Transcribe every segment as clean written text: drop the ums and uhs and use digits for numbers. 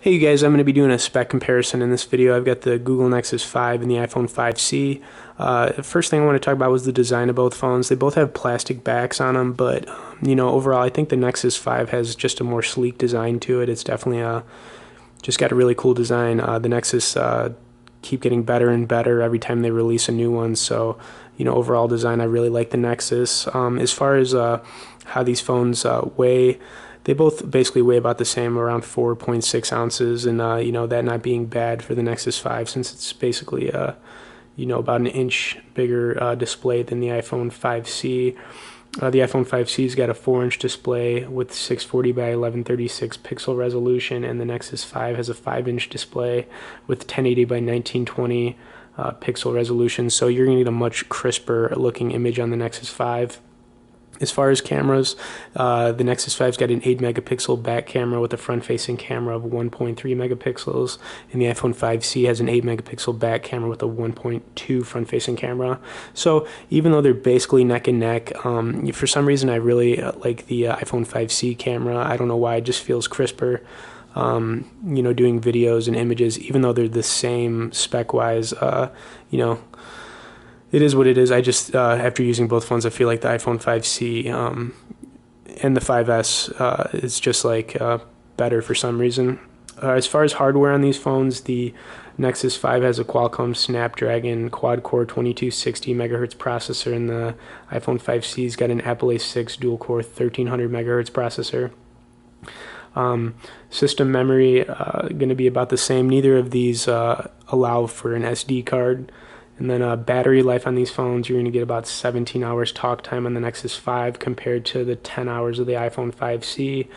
Hey you guys, I'm going to be doing a spec comparison in this video. I've got the Google Nexus 5 and the iPhone 5C. First thing I want to talk about was the design of both phones. They both have plastic backs on them, but overall I think the Nexus 5 has just a more sleek design to it. It's definitely just got a really cool design. The Nexus keep getting better and better every time they release a new one, so overall design, I really like the Nexus. As far as how these phones weigh, they both basically weigh about the same, around 4.6 ounces, and that not being bad for the Nexus 5, since it's basically about an inch bigger display than the iPhone 5C. The iPhone 5C's got a 4-inch display with 640 by 1136 pixel resolution, and the Nexus 5 has a 5-inch display with 1080 by 1920 pixel resolution. So you're going to get a much crisper looking image on the Nexus 5. As far as cameras, the Nexus 5's got an 8 megapixel back camera with a front-facing camera of 1.3 megapixels, and the iPhone 5C has an 8 megapixel back camera with a 1.2 front-facing camera. So even though they're basically neck and neck, for some reason I really like the iPhone 5C camera. I don't know why, it just feels crisper. Doing videos and images, even though they're the same spec-wise, it is what it is. I just, after using both phones, I feel like the iPhone 5C and the 5S is just like better for some reason. As far as hardware on these phones, the Nexus 5 has a Qualcomm Snapdragon quad-core 2260 MHz processor, and the iPhone 5C's got an Apple A6 dual-core 1300 MHz processor. System memory going to be about the same. Neither of these allow for an SD card. And then battery life on these phones, you're going to get about 17 hours talk time on the Nexus 5 compared to the 10 hours of the iPhone 5C.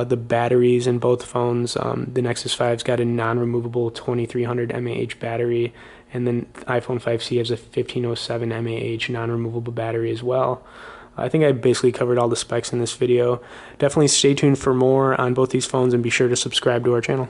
The batteries in both phones, the Nexus 5's got a non-removable 2300 mAh battery, and then the iPhone 5C has a 1507 mAh non-removable battery as well. I think I basically covered all the specs in this video. Definitely stay tuned for more on both these phones, and be sure to subscribe to our channel.